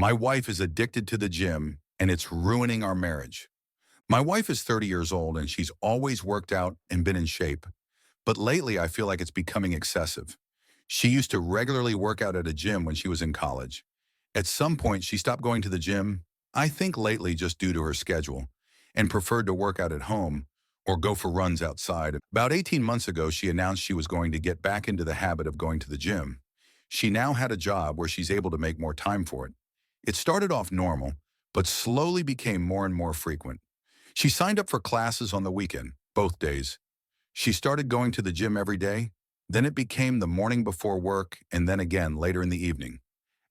My wife is addicted to the gym, and it's ruining our marriage. My wife is 30 years old, and she's always worked out and been in shape. But lately, I feel like it's becoming excessive. She used to regularly work out at a gym when she was in college. At some point, she stopped going to the gym, I think lately just due to her schedule, and preferred to work out at home or go for runs outside. About 18 months ago, she announced she was going to get back into the habit of going to the gym. She now had a job where she's able to make more time for it. It started off normal, but slowly became more and more frequent. She signed up for classes on the weekend, both days. She started going to the gym every day. Then it became the morning before work and then again later in the evening.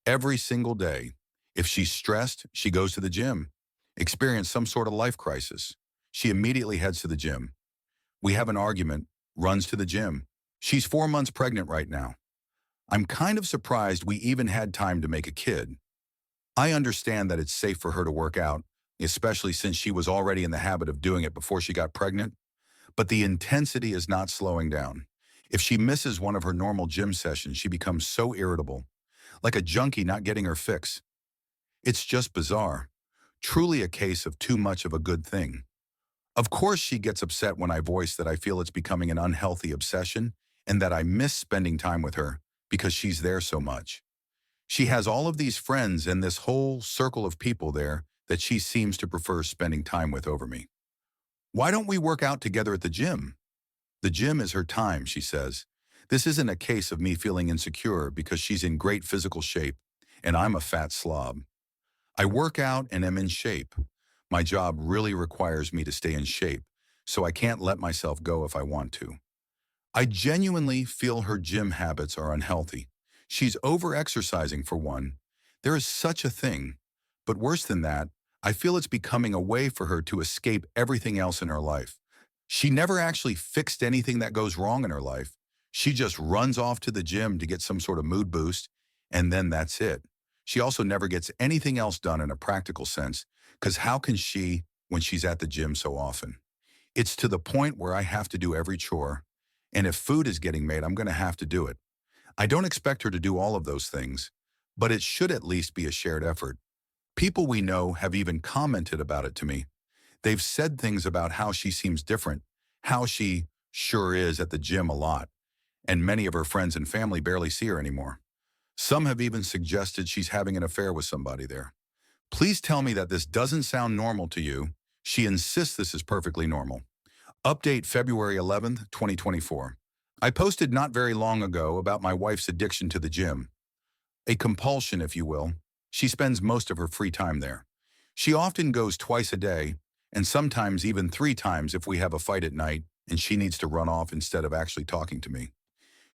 Every single day. If she's stressed, she goes to the gym. Experienced some sort of life crisis. She immediately heads to the gym. We have an argument, runs to the gym. She's 4 months pregnant right now. I'm kind of surprised we even had time to make a kid. I understand that it's safe for her to work out, especially since she was already in the habit of doing it before she got pregnant. But the intensity is not slowing down. If she misses one of her normal gym sessions, she becomes so irritable, like a junkie not getting her fix. It's just bizarre. Truly a case of too much of a good thing. Of course, she gets upset when I voice that I feel it's becoming an unhealthy obsession and that I miss spending time with her because she's there so much. She has all of these friends and this whole circle of people there that she seems to prefer spending time with over me. Why don't we work out together at the gym? The gym is her time, she says. This isn't a case of me feeling insecure because she's in great physical shape and I'm a fat slob. I work out and am in shape. My job really requires me to stay in shape, so I can't let myself go if I want to. I genuinely feel her gym habits are unhealthy. She's over-exercising for one. There is such a thing. But worse than that, I feel it's becoming a way for her to escape everything else in her life. She never actually fixed anything that goes wrong in her life. She just runs off to the gym to get some sort of mood boost, and then that's it. She also never gets anything else done in a practical sense, because how can she when she's at the gym so often? It's to the point where I have to do every chore, and if food is getting made, I'm going to have to do it. I don't expect her to do all of those things, but it should at least be a shared effort. People we know have even commented about it to me. They've said things about how she seems different, how she sure is at the gym a lot, and many of her friends and family barely see her anymore. Some have even suggested she's having an affair with somebody there. Please tell me that this doesn't sound normal to you. She insists this is perfectly normal. Update February 11th, 2024. I posted not very long ago about my wife's addiction to the gym. A compulsion, if you will. She spends most of her free time there. She often goes twice a day, and sometimes even 3 times if we have a fight at night and she needs to run off instead of actually talking to me.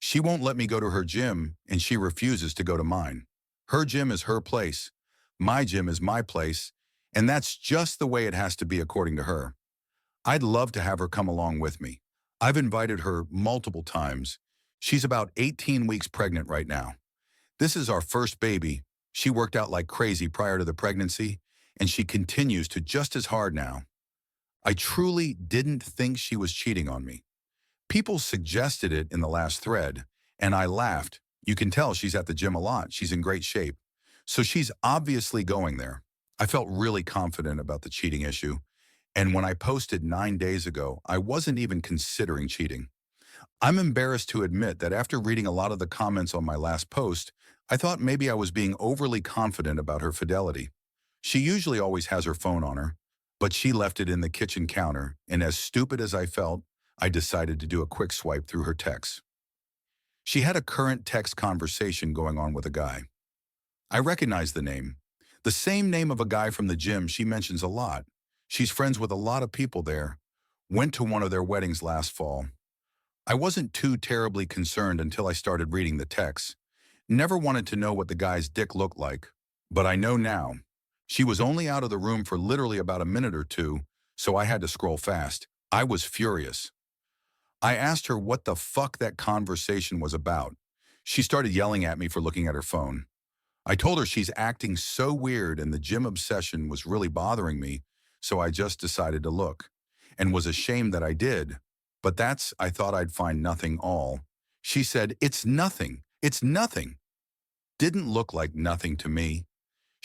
She won't let me go to her gym, and she refuses to go to mine. Her gym is her place. My gym is my place, and that's just the way it has to be according to her. I'd love to have her come along with me. I've invited her multiple times. She's about 18 weeks pregnant right now. This is our first baby. She worked out like crazy prior to the pregnancy, and she continues to just as hard now. I truly didn't think she was cheating on me. People suggested it in the last thread, and I laughed. You can tell she's at the gym a lot. She's in great shape. So she's obviously going there. I felt really confident about the cheating issue, and when I posted 9 days ago, I wasn't even considering cheating. I'm embarrassed to admit that after reading a lot of the comments on my last post, I thought maybe I was being overly confident about her fidelity. She usually always has her phone on her, but she left it in the kitchen counter, and as stupid as I felt, I decided to do a quick swipe through her texts. She had a current text conversation going on with a guy. I recognize the name. The same name of a guy from the gym she mentions a lot. She's friends with a lot of people there. Went to one of their weddings last fall. I wasn't too terribly concerned until I started reading the texts. Never wanted to know what the guy's dick looked like, but I know now. She was only out of the room for literally about a minute or two, so I had to scroll fast. I was furious. I asked her what the fuck that conversation was about. She started yelling at me for looking at her phone. I told her she's acting so weird and the gym obsession was really bothering me, so I just decided to look, and was ashamed that I did. But I thought I'd find nothing all. She said, it's nothing. It's nothing. Didn't look like nothing to me.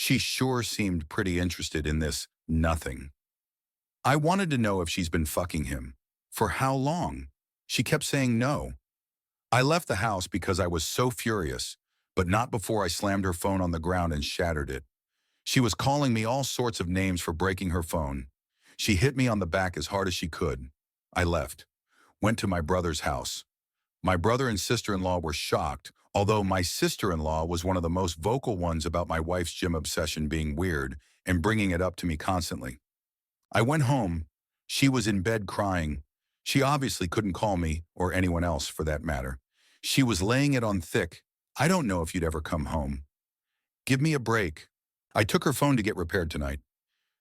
She sure seemed pretty interested in this nothing. I wanted to know if she's been fucking him. For how long? She kept saying no. I left the house because I was so furious, but not before I slammed her phone on the ground and shattered it. She was calling me all sorts of names for breaking her phone. She hit me on the back as hard as she could. I left, went to my brother's house. My brother and sister-in-law were shocked, although my sister-in-law was one of the most vocal ones about my wife's gym obsession being weird and bringing it up to me constantly. I went home. She was in bed crying. She obviously couldn't call me, or anyone else for that matter. She was laying it on thick. I don't know if you'd ever come home. Give me a break. I took her phone to get repaired tonight.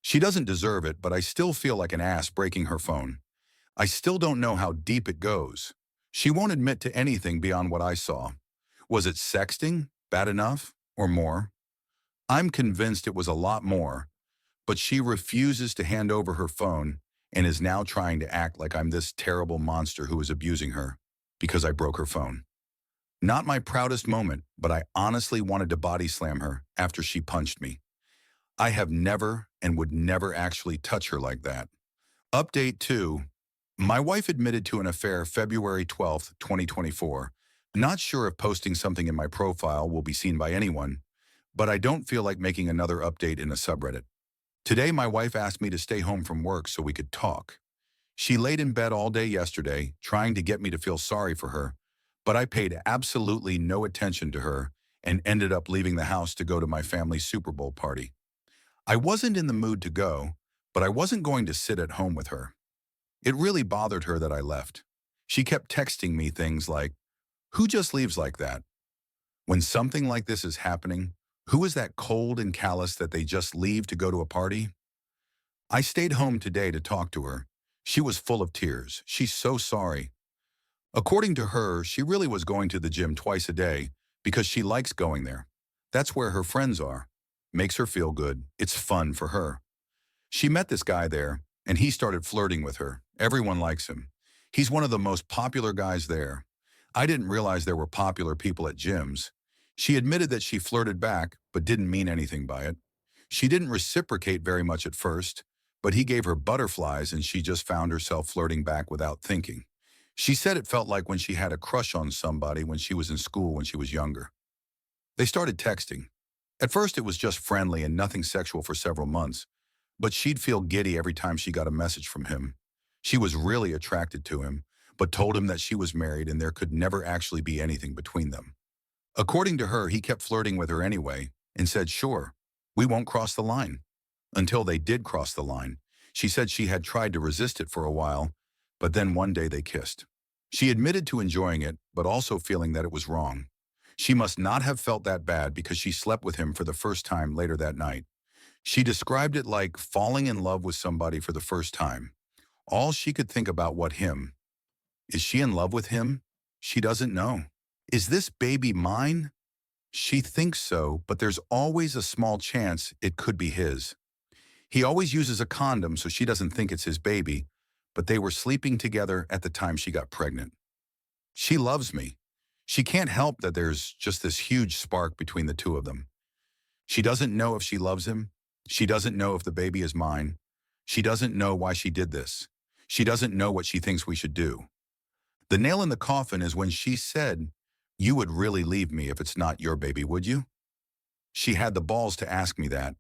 She doesn't deserve it, but I still feel like an ass breaking her phone. I still don't know how deep it goes. She won't admit to anything beyond what I saw. Was it sexting? Bad enough? Or more? I'm convinced it was a lot more, but she refuses to hand over her phone and is now trying to act like I'm this terrible monster who is abusing her because I broke her phone. Not my proudest moment, but I honestly wanted to body slam her after she punched me. I have never and would never actually touch her like that. Update 2. My wife admitted to an affair February 12th, 2024. Not sure if posting something in my profile will be seen by anyone, but I don't feel like making another update in a subreddit. Today, my wife asked me to stay home from work so we could talk. She laid in bed all day yesterday, trying to get me to feel sorry for her, but I paid absolutely no attention to her and ended up leaving the house to go to my family's Super Bowl party. I wasn't in the mood to go, but I wasn't going to sit at home with her. It really bothered her that I left. She kept texting me things like, "Who just leaves like that?" When something like this is happening, who is that cold and callous that they just leave to go to a party? I stayed home today to talk to her. She was full of tears. She's so sorry. According to her, she really was going to the gym twice a day because she likes going there. That's where her friends are. Makes her feel good. It's fun for her. She met this guy there, and he started flirting with her. Everyone likes him. He's one of the most popular guys there. I didn't realize there were popular people at gyms. She admitted that she flirted back, but didn't mean anything by it. She didn't reciprocate very much at first, but he gave her butterflies and she just found herself flirting back without thinking. She said it felt like when she had a crush on somebody when she was in school when she was younger. They started texting. At first it was just friendly and nothing sexual for several months, but she'd feel giddy every time she got a message from him. She was really attracted to him, but told him that she was married and there could never actually be anything between them. According to her, he kept flirting with her anyway and said, "Sure, we won't cross the line." Until they did cross the line. She said she had tried to resist it for a while, but then one day they kissed. She admitted to enjoying it, but also feeling that it was wrong. She must not have felt that bad because she slept with him for the first time later that night. She described it like falling in love with somebody for the first time. All she could think about what him. Is she in love with him? She doesn't know. Is this baby mine? She thinks so, but there's always a small chance it could be his. He always uses a condom so she doesn't think it's his baby, but they were sleeping together at the time she got pregnant. She loves me. She can't help that there's just this huge spark between the two of them. She doesn't know if she loves him. She doesn't know if the baby is mine. She doesn't know why she did this. She doesn't know what she thinks we should do. The nail in the coffin is when she said, "You would really leave me if it's not your baby, would you?" She had the balls to ask me that.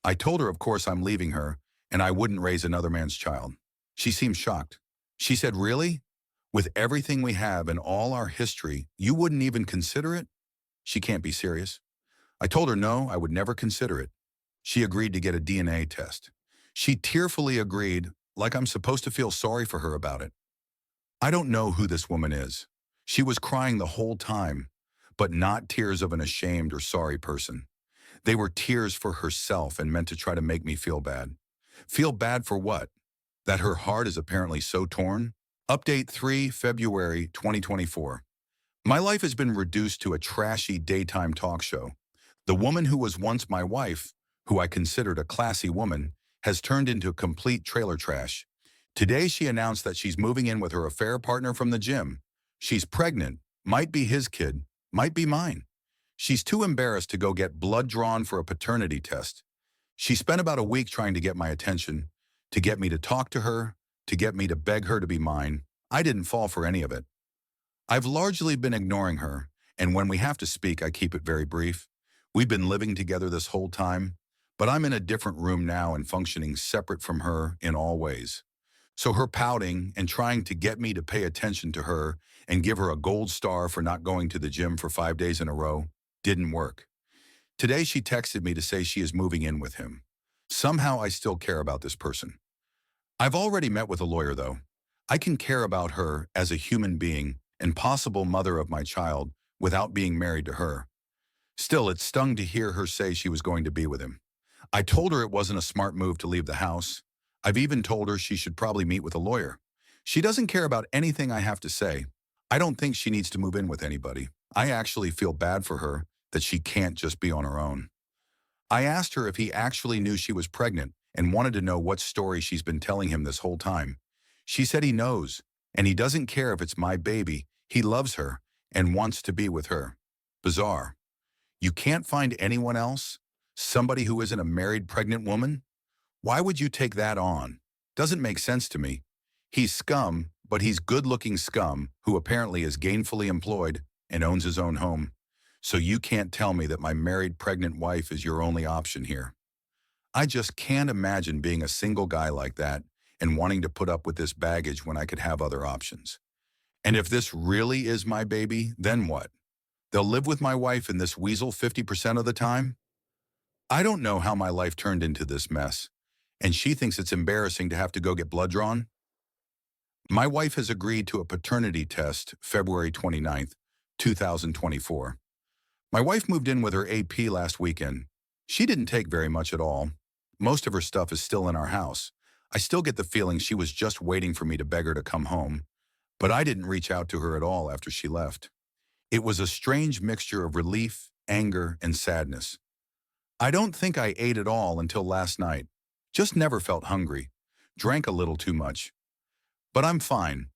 I told her, of course, I'm leaving her, and I wouldn't raise another man's child. She seemed shocked. She said, "Really? With everything we have and all our history, you wouldn't even consider it?" She can't be serious. I told her no, I would never consider it. She agreed to get a DNA test. She tearfully agreed, like I'm supposed to feel sorry for her about it. I don't know who this woman is. She was crying the whole time, but not tears of an ashamed or sorry person. They were tears for herself and meant to try to make me feel bad. Feel bad for what? That her heart is apparently so torn? Update 3, February 2024. My life has been reduced to a trashy daytime talk show. The woman who was once my wife, who I considered a classy woman, has turned into complete trailer trash. Today she announced that she's moving in with her affair partner from the gym. She's pregnant, might be his kid, might be mine. She's too embarrassed to go get blood drawn for a paternity test. She spent about a week trying to get my attention, to get me to talk to her, to get me to beg her to be mine. I didn't fall for any of it. I've largely been ignoring her, and when we have to speak, I keep it very brief. We've been living together this whole time, but I'm in a different room now and functioning separate from her in all ways. So her pouting and trying to get me to pay attention to her and give her a gold star for not going to the gym for 5 days in a row didn't work. Today she texted me to say she is moving in with him. Somehow I still care about this person. I've already met with a lawyer though. I can care about her as a human being and possible mother of my child without being married to her. Still, it stung to hear her say she was going to be with him. I told her it wasn't a smart move to leave the house. I've even told her she should probably meet with a lawyer. She doesn't care about anything I have to say. I don't think she needs to move in with anybody. I actually feel bad for her that she can't just be on her own. I asked her if he actually knew she was pregnant and wanted to know what story she's been telling him this whole time. She said he knows, and he doesn't care if it's my baby. He loves her and wants to be with her. Bizarre. You can't find anyone else? Somebody who isn't a married pregnant woman? Why would you take that on? Doesn't make sense to me. He's scum, but he's good-looking scum who apparently is gainfully employed and owns his own home. So you can't tell me that my married pregnant wife is your only option here. I just can't imagine being a single guy like that and wanting to put up with this baggage when I could have other options. And if this really is my baby, then what? They'll live with my wife and this weasel 50% of the time? I don't know how my life turned into this mess, and she thinks it's embarrassing to have to go get blood drawn? My wife has agreed to a paternity test February 29th, 2024. My wife moved in with her AP last weekend. She didn't take very much at all. Most of her stuff is still in our house. I still get the feeling she was just waiting for me to beg her to come home, but I didn't reach out to her at all after she left. It was a strange mixture of relief, anger, and sadness. I don't think I ate at all until last night. Just never felt hungry. Drank a little too much. But I'm fine.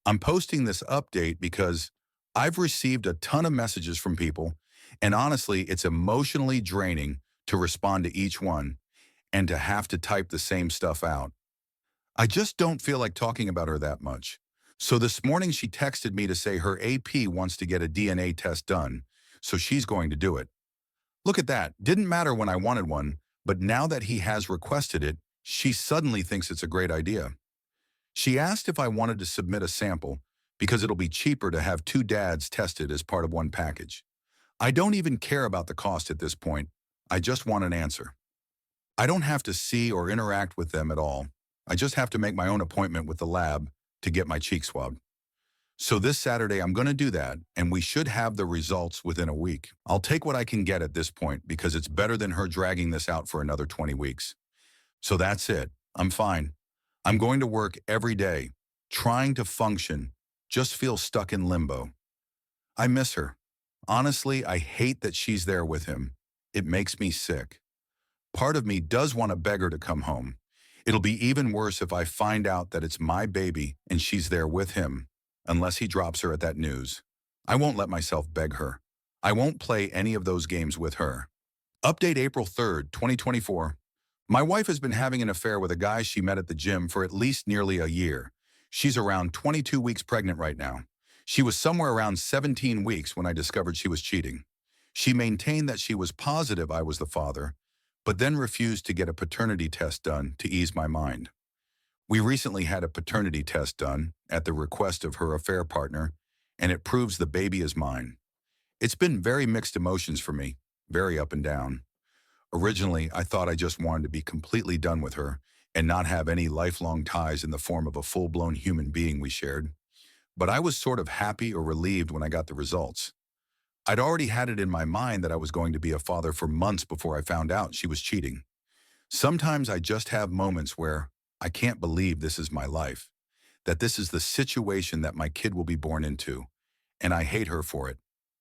I'm posting this update because I've received a ton of messages from people, and honestly, it's emotionally draining to respond to each one and to have to type the same stuff out. I just don't feel like talking about her that much. So this morning she texted me to say her AP wants to get a DNA test done, so she's going to do it. Look at that. Didn't matter when I wanted one, but now that he has requested it, she suddenly thinks it's a great idea. She asked if I wanted to submit a sample because it'll be cheaper to have two dads tested as part of one package. I don't even care about the cost at this point. I just want an answer. I don't have to see or interact with them at all. I just have to make my own appointment with the lab to get my cheek swabbed. So this Saturday, I'm going to do that, and we should have the results within a week. I'll take what I can get at this point because it's better than her dragging this out for another 20 weeks. So that's it. I'm fine. I'm going to work every day, trying to function, just feel stuck in limbo. I miss her. Honestly, I hate that she's there with him. It makes me sick. Part of me does want to beg her to come home. It'll be even worse if I find out that it's my baby and she's there with him, unless he drops her at that news. I won't let myself beg her. I won't play any of those games with her. Update April 3rd, 2024. My wife has been having an affair with a guy she met at the gym for at least nearly a year. She's around 22 weeks pregnant right now. She was somewhere around 17 weeks when I discovered she was cheating. She maintained that she was positive I was the father, but then refused to get a paternity test done to ease my mind. We recently had a paternity test done at the request of her affair partner, and it proves the baby is mine. It's been very mixed emotions for me, very up and down. Originally, I thought I just wanted to be completely done with her and not have any lifelong ties in the form of a full-blown human being we shared. But I was sort of happy or relieved when I got the results. I'd already had it in my mind that I was going to be a father for months before I found out she was cheating. Sometimes I just have moments where I can't believe this is my life, that this is the situation that my kid will be born into, and I hate her for it.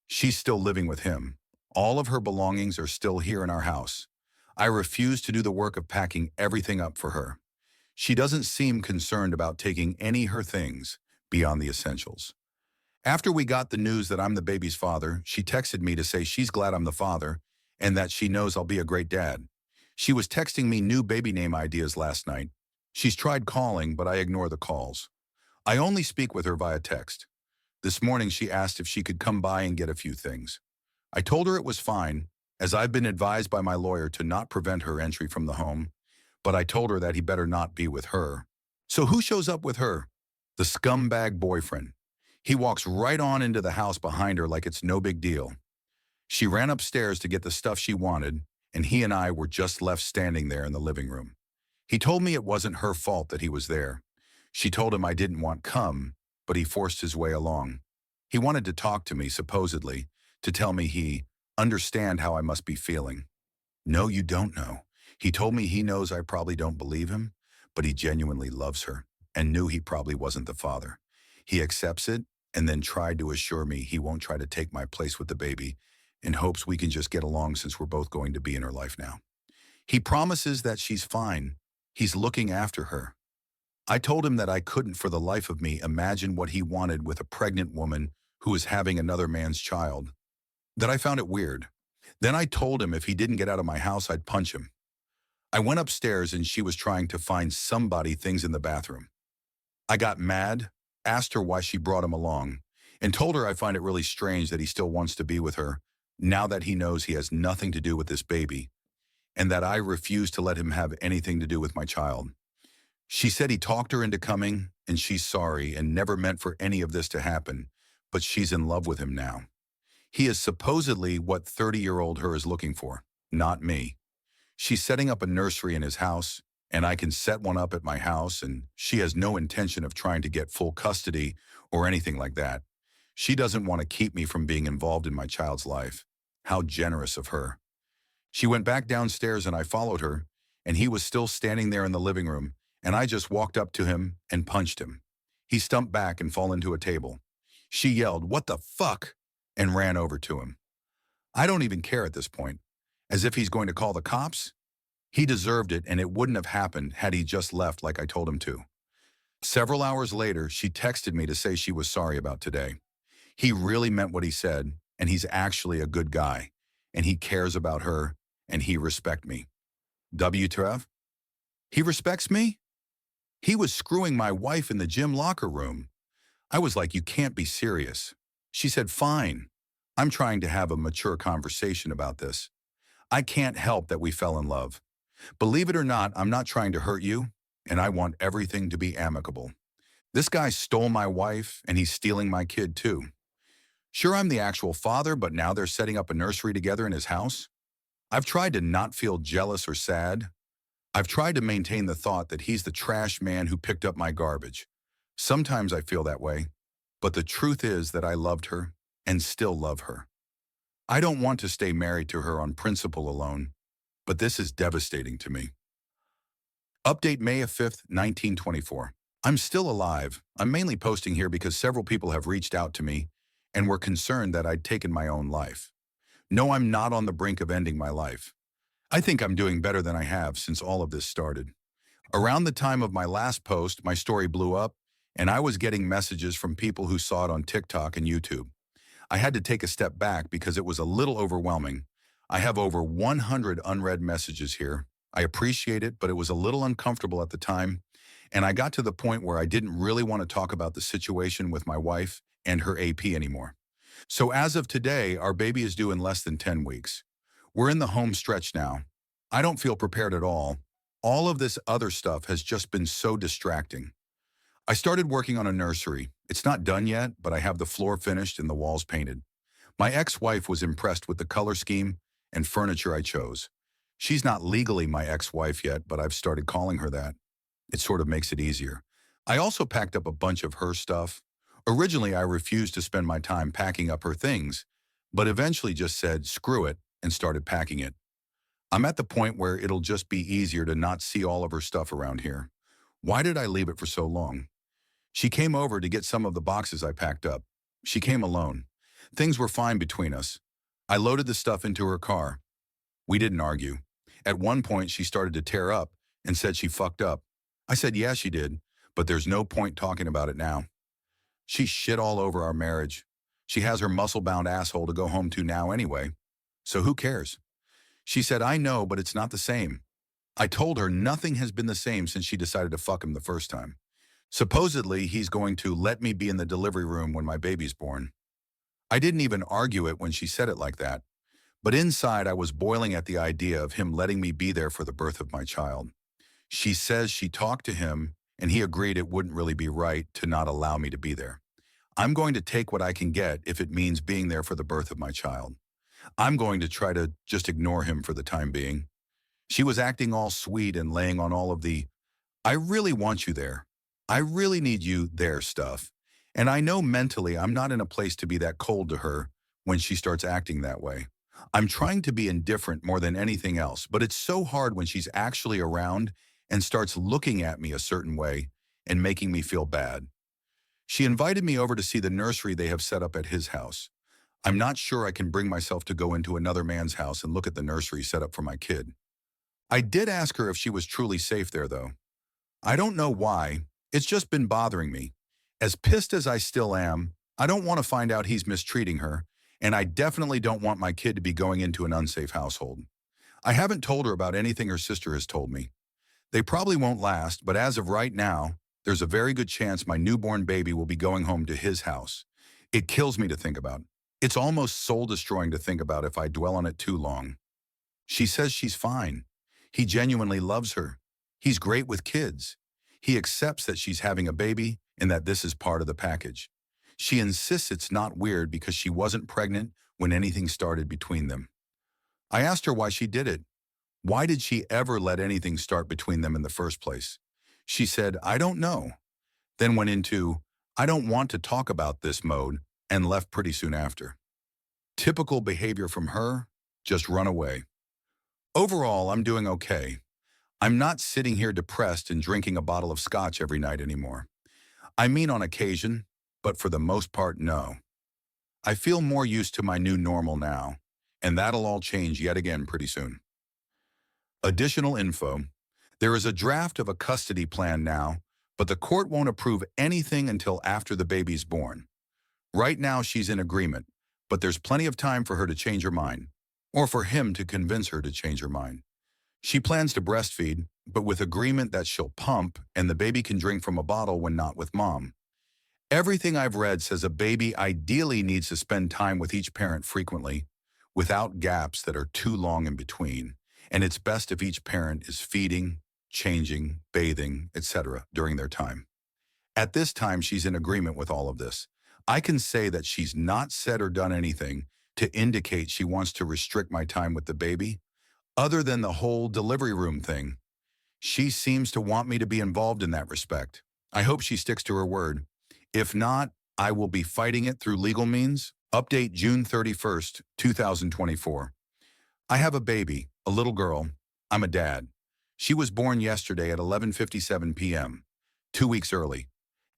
She's still living with him. All of her belongings are still here in our house. I refuse to do the work of packing everything up for her. She doesn't seem concerned about taking any her things beyond the essentials. After we got the news that I'm the baby's father, she texted me to say she's glad I'm the father and that she knows I'll be a great dad. She was texting me new baby name ideas last night. She's tried calling, but I ignore the calls. I only speak with her via text. This morning she asked if she could come by and get a few things. I told her it was fine, as I've been advised by my lawyer to not prevent her entry from the home, but I told her that he better not be with her. So who shows up with her? The scumbag boyfriend. He walks right on into the house behind her like it's no big deal. She ran upstairs to get the stuff she wanted, and he and I were just left standing there in the living room. He told me it wasn't her fault that he was there. She told him I didn't want come, but he forced his way along. He wanted to talk to me, supposedly, to tell me he understand how I must be feeling. No, you don't know. He told me he knows I probably don't believe him, but he genuinely loves her and knew he probably wasn't the father. He accepts it and then tried to assure me he won't try to take my place with the baby in hopes we can just get along since we're both going to be in her life now. He promises that she's fine. He's looking after her. I told him that I couldn't for the life of me imagine what he wanted with a pregnant woman who is having another man's child, that I found it weird. Then I told him if he didn't get out of my house, I'd punch him. I went upstairs and she was trying to find somebody things in the bathroom. I got mad, asked her why she brought him along, and told her I find it really strange that he still wants to be with her now that he knows he has nothing to do with this baby, and that I refuse to let him have anything to do with my child. She said he talked her into coming, and she's sorry and never meant for any of this to happen, but she's in love with him now. He is supposedly what 30-year-old her is looking for, not me. She's setting up a nursery in his house, and I can set one up at my house, and she has no intention of trying to get full custody or anything like that. She doesn't want to keep me from being involved in my child's life. How generous of her. She went back downstairs and I followed her, and he was still standing there in the living room, and I just walked up to him and punched him. He stumped back and fell into a table. She yelled, "What the fuck?" and ran over to him. I don't even care at this point. As if he's going to call the cops? He deserved it, and it wouldn't have happened had he just left like I told him to. Several hours later, she texted me to say she was sorry about today. He really meant what he said, and he's actually a good guy, and he cares about her, and he respects me. W. Trev? He respects me? He was screwing my wife in the gym locker room. I was like, you can't be serious. She said, fine. I'm trying to have a mature conversation about this. I can't help that we fell in love. Believe it or not, I'm not trying to hurt you, and I want everything to be amicable. This guy stole my wife, and he's stealing my kid too. Sure, I'm the actual father, but now they're setting up a nursery together in his house. I've tried to not feel jealous or sad. I've tried to maintain the thought that he's the trash man who picked up my garbage. Sometimes I feel that way, but the truth is that I loved her and still love her. I don't want to stay married to her on principle alone, but this is devastating to me. Update May 5th, 1924. I'm still alive. I'm mainly posting here because several people have reached out to me and were concerned that I'd taken my own life. No, I'm not on the brink of ending my life. I think I'm doing better than I have since all of this started. Around the time of my last post, my story blew up, and I was getting messages from people who saw it on TikTok and YouTube. I had to take a step back because it was a little overwhelming. I have over 100 unread messages here. I appreciate it, but it was a little uncomfortable at the time, and I got to the point where I didn't really want to talk about the situation with my wife and her AP anymore. So as of today, our baby is due in less than 10 weeks. We're in the home stretch now. I don't feel prepared at all. All of this other stuff has just been so distracting. I started working on a nursery. It's not done yet, but I have the floor finished and the walls painted. My ex-wife was impressed with the color scheme and furniture I chose. She's not legally my ex-wife yet, but I've started calling her that. It sort of makes it easier. I also packed up a bunch of her stuff. Originally, I refused to spend my time packing up her things, but eventually just said, screw it, and started packing it. I'm at the point where it'll just be easier to not see all of her stuff around here. Why did I leave it for so long? She came over to get some of the boxes I packed up. She came alone. Things were fine between us. I loaded the stuff into her car. We didn't argue. At one point, she started to tear up and said she fucked up. I said, yeah, she did, but there's no point talking about it now. She shit all over our marriage. She has her muscle-bound asshole to go home to now anyway. So who cares? She said, I know, but it's not the same. I told her nothing has been the same since she decided to fuck him the first time. Supposedly, he's going to let me be in the delivery room when my baby's born. I didn't even argue it when she said it like that. But inside, I was boiling at the idea of him letting me be there for the birth of my child. She says she talked to him, and he agreed it wouldn't really be right to not allow me to be there. I'm going to take what I can get if it means being there for the birth of my child. I'm going to try to just ignore him for the time being. She was acting all sweet and laying on all of the, I really want you there. I really need you there stuff. And I know mentally I'm not in a place to be that cold to her when she starts acting that way. I'm trying to be indifferent more than anything else, but it's so hard when she's actually around and starts looking at me a certain way and making me feel bad. She invited me over to see the nursery they have set up at his house. I'm not sure I can bring myself to go into another man's house and look at the nursery set up for my kid. I did ask her if she was truly safe there, though. I don't know why. It's just been bothering me. As pissed as I still am, I don't want to find out he's mistreating her, and I definitely don't want my kid to be going into an unsafe household. I haven't told her about anything her sister has told me. They probably won't last, but as of right now, there's a very good chance my newborn baby will be going home to his house. It kills me to think about. It's almost soul-destroying to think about if I dwell on it too long. She says she's fine. He genuinely loves her. He's great with kids. He accepts that she's having a baby and that this is part of the package. She insists it's not weird because she wasn't pregnant when anything started between them. I asked her why she did it. Why did she ever let anything start between them in the first place? She said, I don't know. Then went into, I don't want to talk about this mode, and left pretty soon after. Typical behavior from her, just run away. Overall, I'm doing okay. I'm not sitting here depressed and drinking a bottle of scotch every night anymore. I mean on occasion, but for the most part, no. I feel more used to my new normal now, and that'll all change yet again pretty soon. Additional info. There is a draft of a custody plan now, but the court won't approve anything until after the baby's born. Right now, she's in agreement, but there's plenty of time for her to change her mind, or for him to convince her to change her mind. She plans to breastfeed, but with agreement that she'll pump and the baby can drink from a bottle when not with mom. Everything I've read says a baby ideally needs to spend time with each parent frequently, without gaps that are too long in between, and it's best if each parent is feeding, changing, bathing, etc. during their time. At this time, she's in agreement with all of this. I can say that she's not said or done anything to indicate she wants to restrict my time with the baby, other than the whole delivery room thing. She seems to want me to be involved in that respect. I hope she sticks to her word. If not, I will be fighting it through legal means. Update June 31st, 2024. I have a baby, a little girl. I'm a dad. She was born yesterday at 11:57 p.m., 2 weeks early.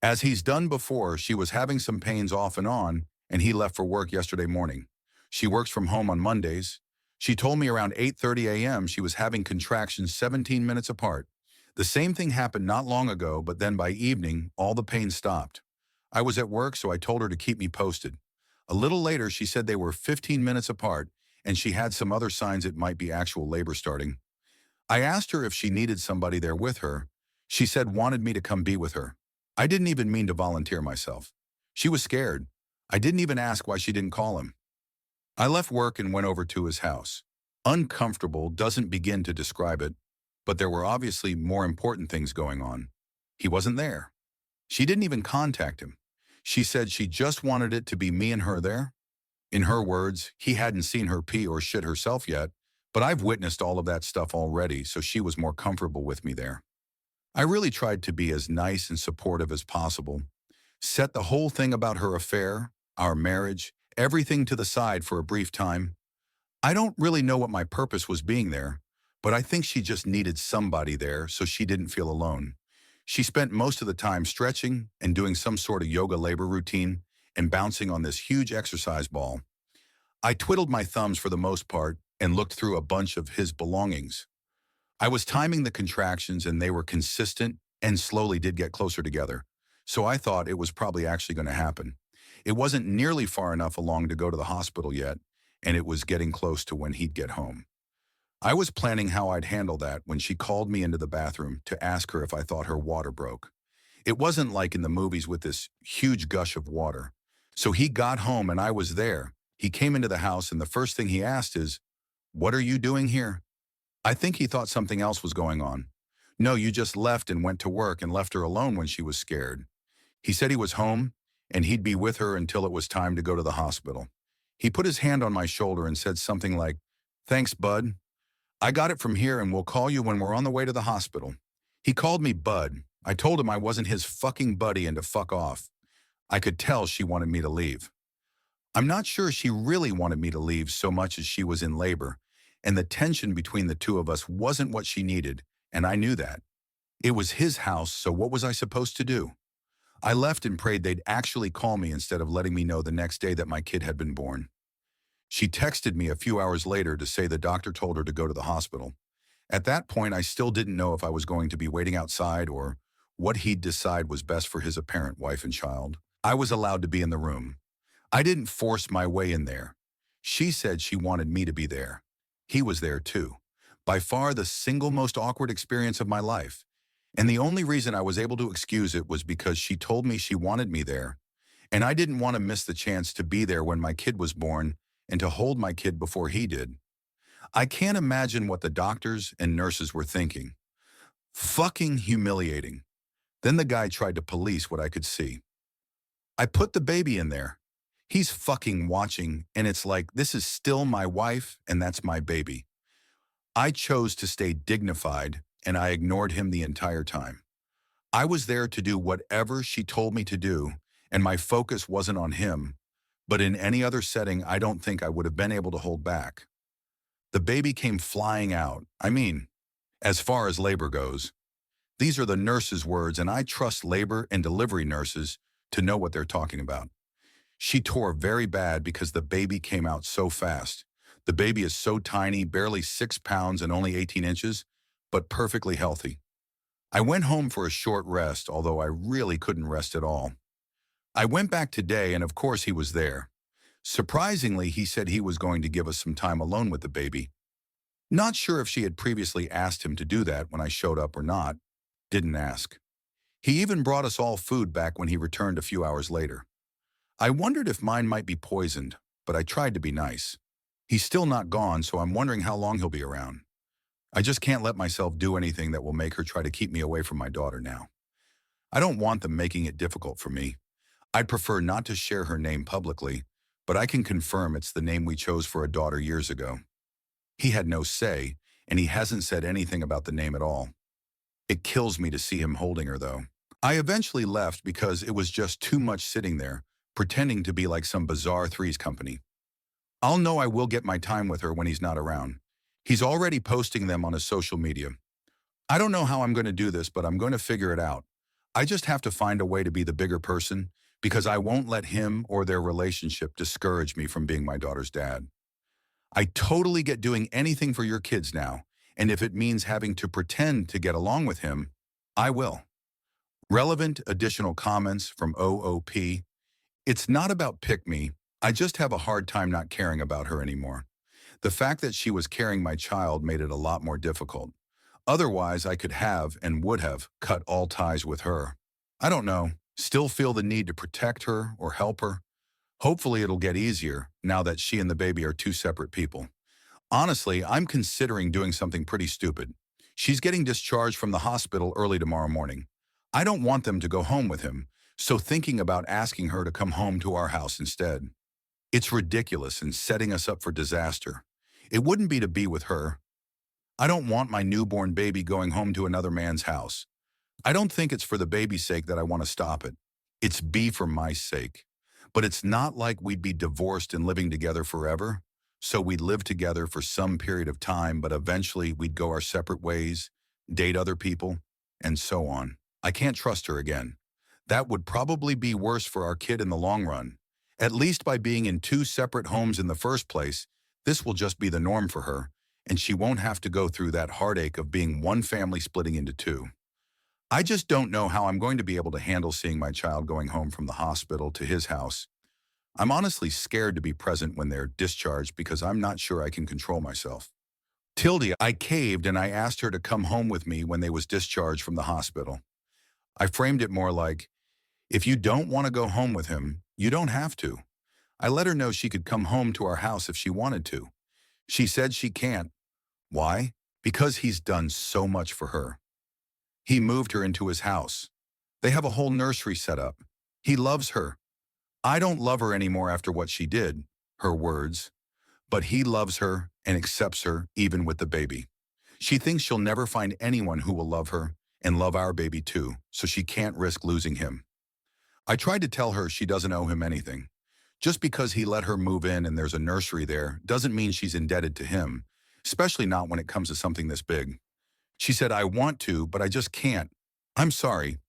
As he's done before, she was having some pains off and on, and he left for work yesterday morning. She works from home on Mondays. She told me around 8:30 a.m. she was having contractions 17 minutes apart. The same thing happened not long ago, but then by evening, all the pain stopped. I was at work, so I told her to keep me posted. A little later, she said they were 15 minutes apart, and she had some other signs it might be actual labor starting. I asked her if she needed somebody there with her. She said wanted me to come be with her. I didn't even mean to volunteer myself. She was scared. I didn't even ask why she didn't call him. I left work and went over to his house. Uncomfortable doesn't begin to describe it, but there were obviously more important things going on. He wasn't there. She didn't even contact him. She said she just wanted it to be me and her there. In her words, he hadn't seen her pee or shit herself yet, but I've witnessed all of that stuff already, so she was more comfortable with me there. I really tried to be as nice and supportive as possible, set the whole thing about her affair, our marriage, everything to the side for a brief time. I don't really know what my purpose was being there, but I think she just needed somebody there so she didn't feel alone. She spent most of the time stretching and doing some sort of yoga labor routine and bouncing on this huge exercise ball. I twiddled my thumbs for the most part and looked through a bunch of his belongings. I was timing the contractions and they were consistent and slowly did get closer together. so I thought it was probably actually going to happen. It wasn't nearly far enough along to go to the hospital yet, and it was getting close to when he'd get home. I was planning how I'd handle that when she called me into the bathroom to ask her if I thought her water broke. It wasn't like in the movies with this huge gush of water. So he got home and I was there. He came into the house and the first thing he asked is, "What are you doing here?" I think he thought something else was going on. "No, you just left and went to work and left her alone when she was scared." He said he was home and he'd be with her until it was time to go to the hospital. He put his hand on my shoulder and said something like, "Thanks, bud. I got it from here and we'll call you when we're on the way to the hospital." He called me bud. I told him I wasn't his fucking buddy and to fuck off. I could tell she wanted me to leave. I'm not sure she really wanted me to leave so much as she was in labor, and the tension between the two of us wasn't what she needed, and I knew that. It was his house, so what was I supposed to do? I left and prayed they'd actually call me instead of letting me know the next day that my kid had been born. She texted me a few hours later to say the doctor told her to go to the hospital. At that point, I still didn't know if I was going to be waiting outside or what he'd decide was best for his apparent wife and child. I was allowed to be in the room. I didn't force my way in there. She said she wanted me to be there. He was there too. By far the single most awkward experience of my life. And the only reason I was able to excuse it was because she told me she wanted me there. And I didn't want to miss the chance to be there when my kid was born and to hold my kid before he did. I can't imagine what the doctors and nurses were thinking. Fucking humiliating. Then the guy tried to police what I could see. I put the baby in there. He's fucking watching, and it's like, this is still my wife, and that's my baby. I chose to stay dignified, and I ignored him the entire time. I was there to do whatever she told me to do, and my focus wasn't on him, but in any other setting, I don't think I would have been able to hold back. The baby came flying out. I mean, as far as labor goes. These are the nurses' words, and I trust labor and delivery nurses to know what they're talking about. She tore very bad because the baby came out so fast. The baby is so tiny, barely 6 pounds and only 18 inches, but perfectly healthy. I went home for a short rest, although I really couldn't rest at all. I went back today, and of course he was there. Surprisingly, he said he was going to give us some time alone with the baby. Not sure if she had previously asked him to do that when I showed up or not. Didn't ask. He even brought us all food back when he returned a few hours later. I wondered if mine might be poisoned, but I tried to be nice. He's still not gone, so I'm wondering how long he'll be around. I just can't let myself do anything that will make her try to keep me away from my daughter now. I don't want them making it difficult for me. I'd prefer not to share her name publicly, but I can confirm it's the name we chose for a daughter years ago. He had no say, and he hasn't said anything about the name at all. It kills me to see him holding her, though. I eventually left because it was just too much sitting there, pretending to be like some bizarre Threes company. I'll know I will get my time with her when he's not around. He's already posting them on his social media. I don't know how I'm going to do this, but I'm going to figure it out. I just have to find a way to be the bigger person because I won't let him or their relationship discourage me from being my daughter's dad. I totally get doing anything for your kids now, and if it means having to pretend to get along with him, I will. Relevant additional comments from OOP. It's not about pick me. I just have a hard time not caring about her anymore. The fact that she was carrying my child made it a lot more difficult. Otherwise, I could have and would have cut all ties with her. I don't know, still feel the need to protect her or help her. Hopefully it'll get easier now that she and the baby are two separate people. Honestly, I'm considering doing something pretty stupid. She's getting discharged from the hospital early tomorrow morning. I don't want them to go home with him, so thinking about asking her to come home to our house instead. It's ridiculous and setting us up for disaster. It wouldn't be to be with her. I don't want my newborn baby going home to another man's house. I don't think it's for the baby's sake that I want to stop it. It's be for my sake. But it's not like we'd be divorced and living together forever. So we'd live together for some period of time, but eventually we'd go our separate ways, date other people, and so on. I can't trust her again. That would probably be worse for our kid in the long run. At least by being in two separate homes in the first place, this will just be the norm for her, and she won't have to go through that heartache of being one family splitting into two. I just don't know how I'm going to be able to handle seeing my child going home from the hospital to his house. I'm honestly scared to be present when they're discharged because I'm not sure I can control myself. Tildy, I caved and I asked her to come home with me when they was discharged from the hospital. I framed it more like, if you don't want to go home with him, you don't have to. I let her know she could come home to our house if she wanted to. She said she can't. Why? Because he's done so much for her. He moved her into his house. They have a whole nursery set up. He loves her. I don't love her anymore after what she did, her words, but he loves her and accepts her even with the baby. She thinks she'll never find anyone who will love her and love our baby too, so she can't risk losing him. I tried to tell her she doesn't owe him anything. Just because he let her move in and there's a nursery there doesn't mean she's indebted to him, especially not when it comes to something this big. She said, I want to, but I just can't. I'm sorry.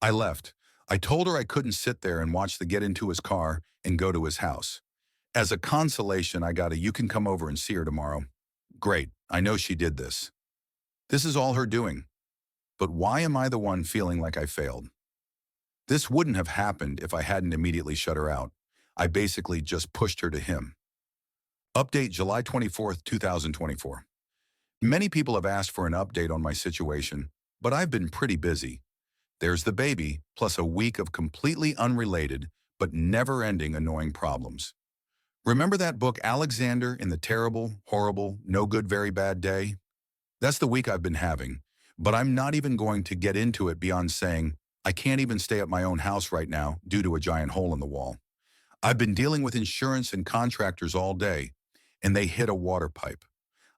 I left. I told her I couldn't sit there and watch the get into his car and go to his house. As a consolation, I got a you can come over and see her tomorrow. Great, I know she did this. This is all her doing. But why am I the one feeling like I failed? This wouldn't have happened if I hadn't immediately shut her out. I basically just pushed her to him. Update July 24th, 2024. Many people have asked for an update on my situation, but I've been pretty busy. There's the baby, plus a week of completely unrelated, but never-ending annoying problems. Remember that book Alexander in the Terrible, Horrible, No Good, Very Bad Day? That's the week I've been having, but I'm not even going to get into it beyond saying I can't even stay at my own house right now due to a giant hole in the wall. I've been dealing with insurance and contractors all day, and they hit a water pipe.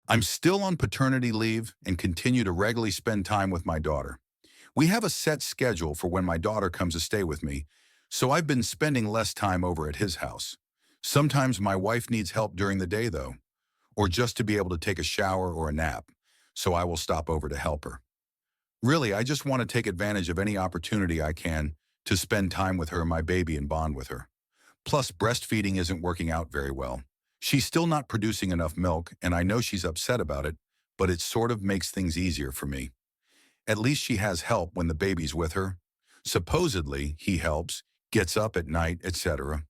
I'm still on paternity leave and continue to regularly spend time with my daughter. We have a set schedule for when my daughter comes to stay with me, so I've been spending less time over at his house. Sometimes my wife needs help during the day, though, or just to be able to take a shower or a nap, so I will stop over to help her. Really, I just want to take advantage of any opportunity I can to spend time with her and my baby and bond with her. Plus, breastfeeding isn't working out very well. She's still not producing enough milk, and I know she's upset about it, but it sort of makes things easier for me. At least she has help when the baby's with her. Supposedly, he helps, gets up at night, etc.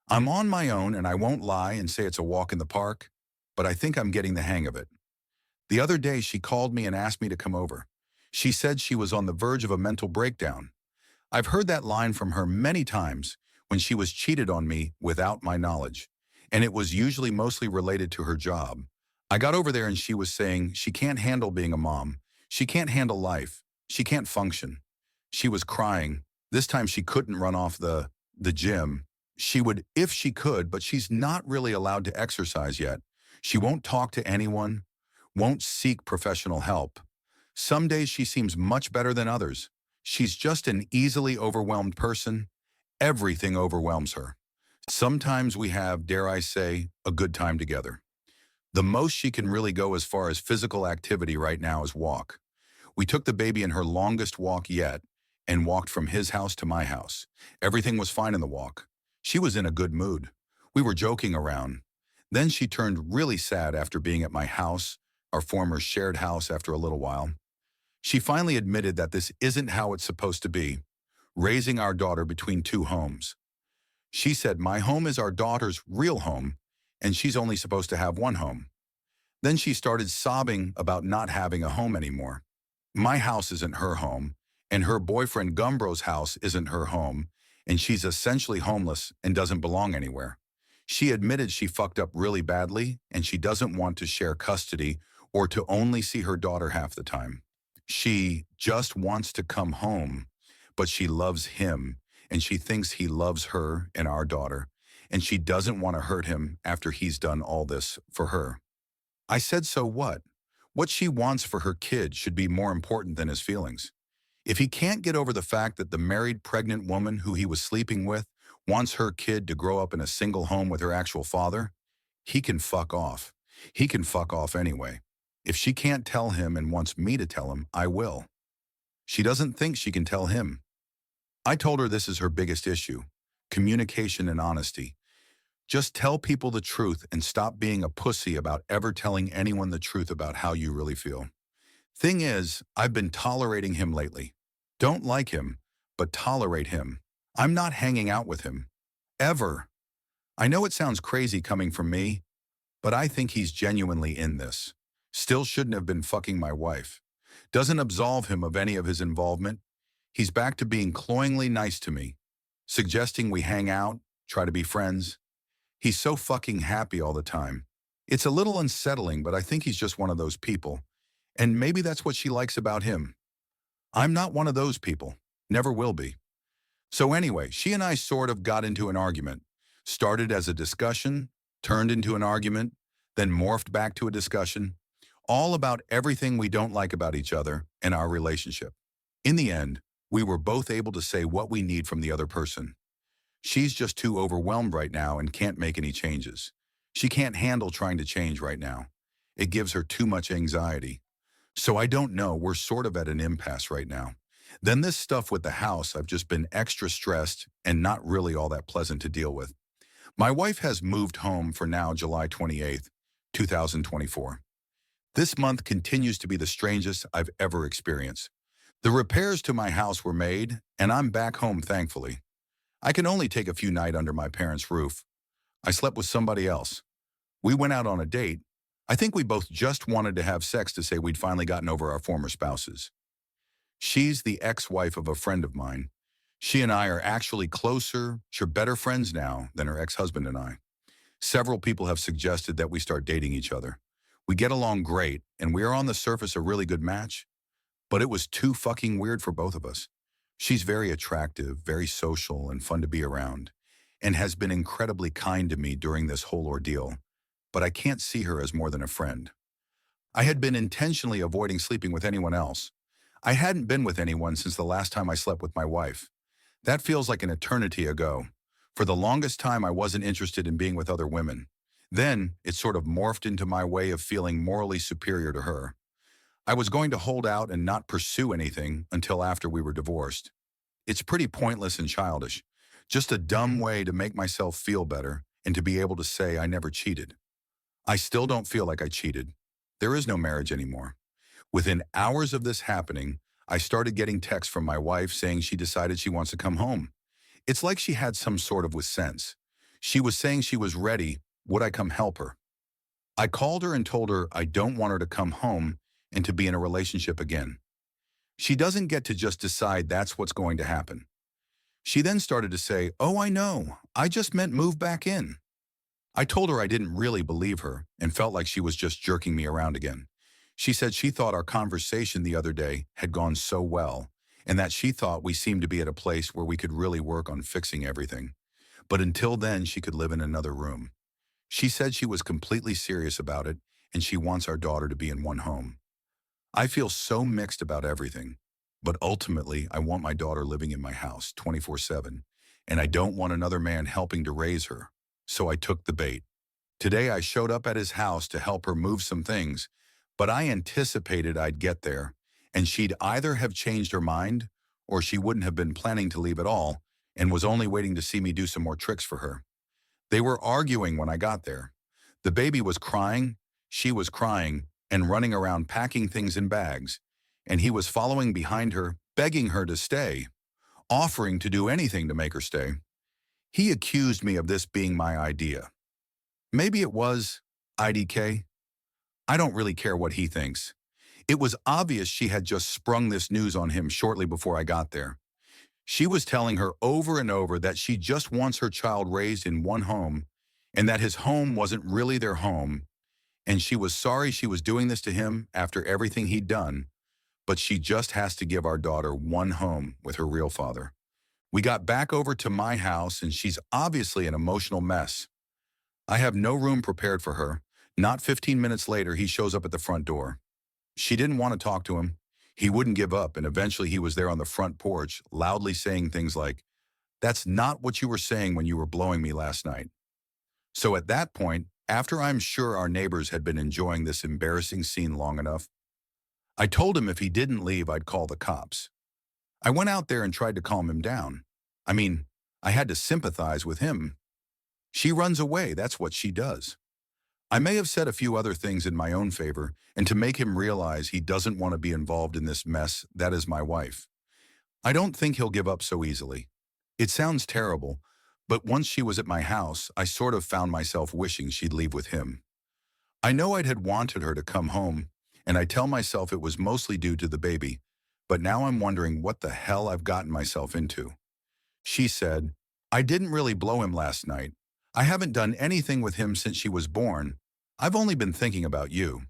I'm on my own, and I won't lie and say it's a walk in the park, but I think I'm getting the hang of it. The other day, she called me and asked me to come over. She said she was on the verge of a mental breakdown. I've heard that line from her many times when she was cheated on me without my knowledge, and it was usually mostly related to her job. I got over there and she was saying she can't handle being a mom. She can't handle life. She can't function. She was crying. This time she couldn't run off the gym. She would if she could, but she's not really allowed to exercise yet. She won't talk to anyone, won't seek professional help. Some days she seems much better than others. She's just an easily overwhelmed person. Everything overwhelms her. Sometimes we have, dare I say, a good time together. The most she can really go as far as physical activity right now is walk. We took the baby in her longest walk yet and walked from his house to my house. Everything was fine in the walk. She was in a good mood. We were joking around. Then she turned really sad after being at my house, our former shared house, after a little while. She finally admitted that this isn't how it's supposed to be, raising our daughter between two homes. She said, my home is our daughter's real home, and she's only supposed to have one home. Then she started sobbing about not having a home anymore. My house isn't her home, and her boyfriend Gumbro's house isn't her home, and she's essentially homeless and doesn't belong anywhere. She admitted she fucked up really badly, and she doesn't want to share custody or to only see her daughter half the time. She just wants to come home, but she loves him, and she thinks he loves her and our daughter, and she doesn't want to hurt him after he's done all this for her. I said, so what? What she wants for her kid should be more important than his feelings. If he can't get over the fact that the married pregnant woman who he was sleeping with wants her kid to grow up in a single home with her actual father, he can fuck off. He can fuck off anyway. If she can't tell him and wants me to tell him, I will. She doesn't think she can tell him. I told her this is her biggest issue, communication and honesty. Just tell people the truth and stop being a pussy about ever telling anyone the truth about how you really feel. Thing is, I've been tolerating him lately. Don't like him, but tolerate him. I'm not hanging out with him. Ever. I know it sounds crazy coming from me, but I think he's genuinely in this. Still shouldn't have been fucking my wife. Doesn't absolve him of any of his involvement. He's back to being cloyingly nice to me, suggesting we hang out, try to be friends. He's so fucking happy all the time. It's a little unsettling, but I think he's just one of those people. And maybe that's what she likes about him. I'm not one of those people. Never will be. So anyway, she and I sort of got into an argument. Started as a discussion, turned into an argument, then morphed back to a discussion, all about everything we don't like about each other and our relationship. In the end, we were both able to say what we need from the other person. She's just too overwhelmed right now and can't make any changes. She can't handle trying to change right now. It gives her too much anxiety. So I don't know, we're sort of at an impasse right now. Then this stuff with the house, I've just been extra stressed and not really all that pleasant to deal with. My wife has moved home for now July 28th, 2024. This month continues to be the strangest I've ever experienced. The repairs to my house were made, and I'm back home thankfully. I can only take a few nights under my parents' roof. I slept with somebody else. We went out on a date. I think we both just wanted to have sex to say we'd finally gotten over our former spouses. She's the ex-wife of a friend of mine. She and I are actually closer, sure better friends now than her ex-husband and I. Several people have suggested that we start dating each other. We get along great, and we are on the surface a really good match, but it was too fucking weird for both of us. She's very attractive, very social, and fun to be around, and has been incredibly kind to me during this whole ordeal, but I can't see her as more than a friend. I had been intentionally avoiding sleeping with anyone else. I hadn't been with anyone since the last time I slept with my wife. That feels like an eternity ago. For the longest time, I wasn't interested in being with other women. Then, it sort of morphed into my way of feeling morally superior to her. I was going to hold out and not pursue anything until after we were divorced. It's pretty pointless and childish. Just a dumb way to make myself feel better and to be able to say I never cheated. I still don't feel like I cheated. There is no marriage anymore. Within hours of this happening, I started getting texts from my wife saying she decided she wants to come home. It's like she had some sort of with sense. She was saying she was ready. Would I come help her? I called her and told her I don't want her to come home and to be in a relationship again. She doesn't get to just decide that's what's going to happen. She then started to say, "Oh, I know. I just meant move back in." I told her I didn't really believe her and felt like she was just jerking me around again. She said she thought our conversation the other day had gone so well and that she thought we seemed to be at a place where we could really work on fixing everything. But until then, she could live in another room. She said she was completely serious about it and she wants our daughter to be in one home. I feel so mixed about everything, but ultimately I want my daughter living in my house 24/7, and I don't want another man helping to raise her. So I took the bait. Today I showed up at his house to help her move some things, but I anticipated I'd get there, and she'd either have changed her mind, or she wouldn't have been planning to leave at all, and was only waiting to see me do some more tricks for her. They were arguing when I got there. The baby was crying, she was crying, and running around packing things in bags, and he was following behind her, begging her to stay, offering to do anything to make her stay. He accused me of this being my idea. Maybe it was IDK. I don't really care what he thinks. It was obvious she had just sprung this news on him shortly before I got there. She was telling her over and over that she just wants her child raised in one home and that his home wasn't really their home, and she was sorry she was doing this to him after everything he'd done, but she just has to give our daughter one home with her real father. We got back over to my house and she's obviously an emotional mess. I have no room prepared for her. Not 15 minutes later, he shows up at the front door. She didn't want to talk to him. He wouldn't give up, and eventually he was there on the front porch, loudly saying things like, "That's not what you were saying when you were blowing me last night." So at that point, after I'm sure our neighbors had been enjoying this embarrassing scene long enough, I told him if he didn't leave, I'd call the cops. I went out there and tried to calm him down. I mean, I had to sympathize with him. She runs away, that's what she does. I may have said a few other things in my own favor, and to make him realize he doesn't want to be involved in this mess that is my wife. I don't think he'll give up so easily. It sounds terrible, but once she was at my house, I sort of found myself wishing she'd leave with him. I know I'd had wanted her to come home, and I tell myself it was mostly due to the baby, but now I'm wondering what the hell I've gotten myself into. She said, I didn't really blow him last night. I haven't done anything with him since she was born. I've only been thinking about you.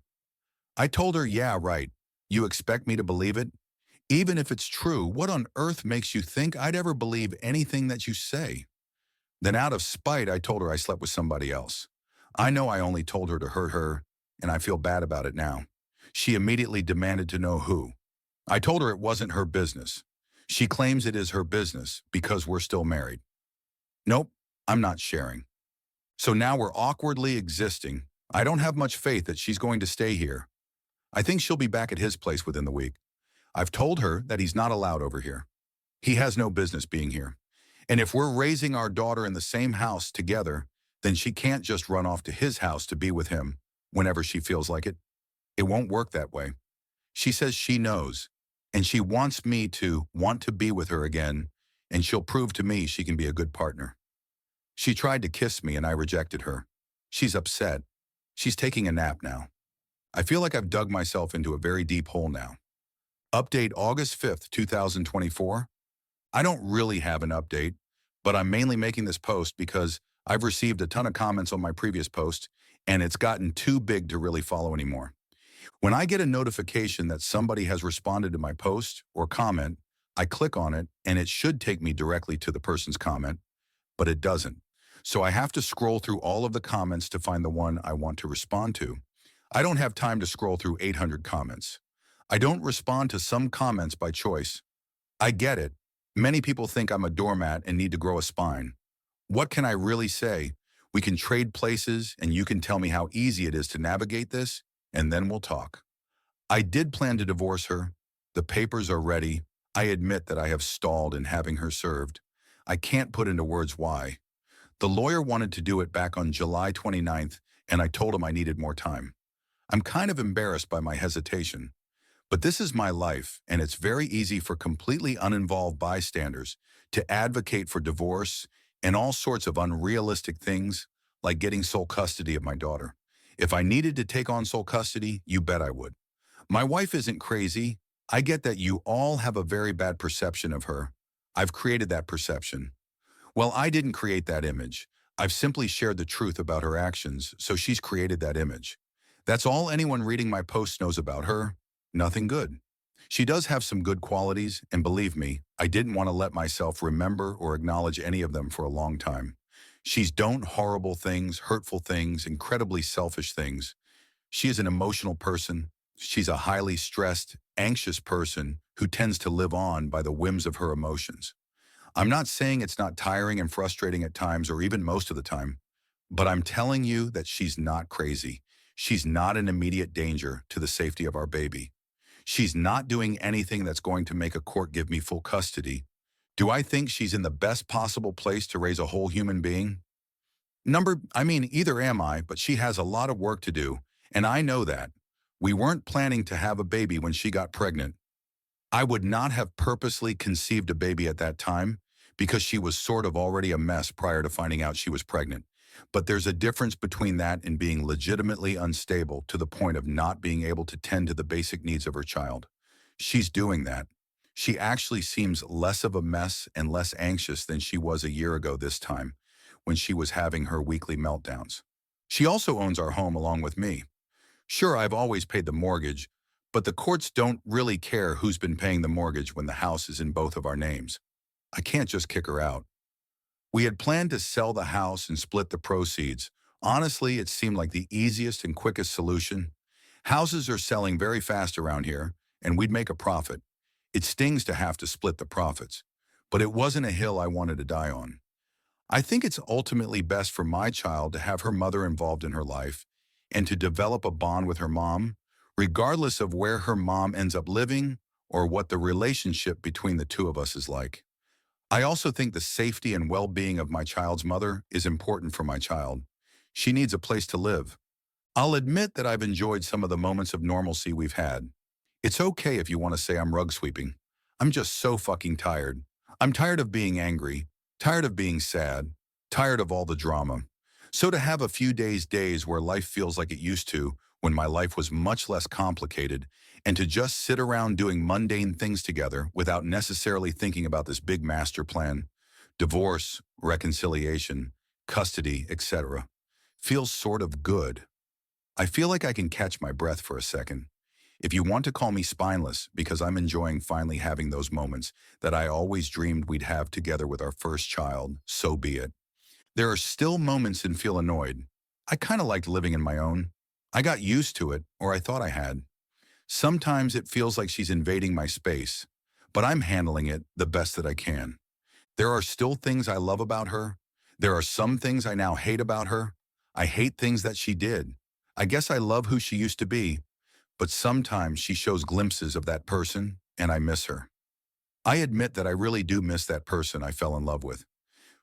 I told her, yeah, right. You expect me to believe it? Even if it's true, what on earth makes you think I'd ever believe anything that you say? Then out of spite, I told her I slept with somebody else. I know I only told her to hurt her, and I feel bad about it now. She immediately demanded to know who. I told her it wasn't her business. She claims it is her business because we're still married. Nope, I'm not sharing. So now we're awkwardly existing. I don't have much faith that she's going to stay here. I think she'll be back at his place within the week. I've told her that he's not allowed over here. He has no business being here. And if we're raising our daughter in the same house together, then she can't just run off to his house to be with him whenever she feels like it. It won't work that way. She says she knows, and she wants me to want to be with her again, and she'll prove to me she can be a good partner. She tried to kiss me and I rejected her. She's upset. She's taking a nap now. I feel like I've dug myself into a very deep hole now. Update August 5th, 2024. I don't really have an update, but I'm mainly making this post because I've received a ton of comments on my previous post, and it's gotten too big to really follow anymore. When I get a notification that somebody has responded to my post or comment, I click on it and it should take me directly to the person's comment, but it doesn't. So I have to scroll through all of the comments to find the one I want to respond to. I don't have time to scroll through 800 comments. I don't respond to some comments by choice. I get it. Many people think I'm a doormat and need to grow a spine. What can I really say? We can trade places and you can tell me how easy it is to navigate this, and then we'll talk. I did plan to divorce her. The papers are ready. I admit that I have stalled in having her served. I can't put into words why. The lawyer wanted to do it back on July 29th, and I told him I needed more time. I'm kind of embarrassed by my hesitation. But this is my life, and it's very easy for completely uninvolved bystanders to advocate for divorce and all sorts of unrealistic things, like getting sole custody of my daughter. If I needed to take on sole custody, you bet I would. My wife isn't crazy. I get that you all have a very bad perception of her. I've created that perception. Well, I didn't create that image. I've simply shared the truth about her actions, so she's created that image. That's all anyone reading my posts knows about her. Nothing good. She does have some good qualities, and believe me, I didn't want to let myself remember or acknowledge any of them for a long time. She's done horrible things, hurtful things, incredibly selfish things. She is an emotional person. She's a highly stressed, anxious person who tends to live on by the whims of her emotions. I'm not saying it's not tiring and frustrating at times or even most of the time, but I'm telling you that she's not crazy. She's not an immediate danger to the safety of our baby. She's not doing anything that's going to make a court give me full custody. Do I think she's in the best possible place to raise a whole human being? Either am I, but she has a lot of work to do, and I know that. We weren't planning to have a baby when she got pregnant. I would not have purposely conceived a baby at that time because she was sort of already a mess prior to finding out she was pregnant. But there's a difference between that and being legitimately unstable to the point of not being able to tend to the basic needs of her child. She's doing that. She actually seems less of a mess and less anxious than she was a year ago this time, when she was having her weekly meltdowns. She also owns our home along with me. Sure, I've always paid the mortgage, but the courts don't really care who's been paying the mortgage when the house is in both of our names. I can't just kick her out. We had planned to sell the house and split the proceeds. Honestly, it seemed like the easiest and quickest solution. Houses are selling very fast around here, and we'd make a profit. It stings to have to split the profits, but it wasn't a hill I wanted to die on. I think it's ultimately best for my child to have her mother involved in her life and to develop a bond with her mom, regardless of where her mom ends up living or what the relationship between the two of us is like. I also think the safety and well-being of my child's mother is important for my child. She needs a place to live. I'll admit that I've enjoyed some of the moments of normalcy we've had. It's okay if you want to say I'm rug sweeping. I'm just so fucking tired. I'm tired of being angry, tired of being sad, tired of all the drama. So to have a few days where life feels like it used to, when my life was much less complicated, and to just sit around doing mundane things together without necessarily thinking about this big master plan, divorce, reconciliation, custody, etc., feels sort of good. I feel like I can catch my breath for a second. If you want to call me spineless because I'm enjoying finally having those moments that I always dreamed we'd have together with our first child, so be it. There are still moments and feel annoyed. I kind of liked living in my own. I got used to it, or I thought I had. Sometimes it feels like she's invading my space, but I'm handling it the best that I can. There are still things I love about her. There are some things I now hate about her. I hate things that she did. I guess I love who she used to be, but sometimes she shows glimpses of that person, and I miss her. I admit that I really do miss that person I fell in love with.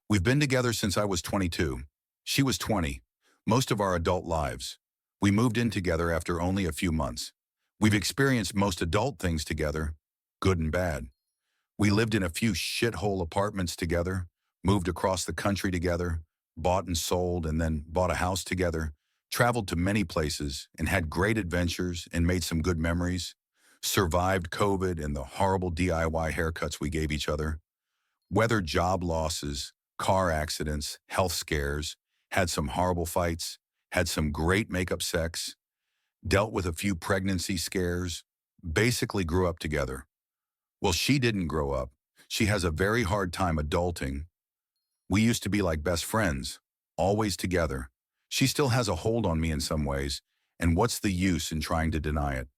We've been together since I was 22. She was 20, most of our adult lives. We moved in together after only a few months. We've experienced most adult things together, good and bad. We lived in a few shithole apartments together, moved across the country together, bought and sold and then bought a house together, traveled to many places and had great adventures and made some good memories, survived COVID and the horrible DIY haircuts we gave each other, weathered job losses, car accidents, health scares, had some horrible fights, had some great makeup sex, dealt with a few pregnancy scares, basically grew up together. Well, she didn't grow up. She has a very hard time adulting. We used to be like best friends, always together. She still has a hold on me in some ways, and what's the use in trying to deny it?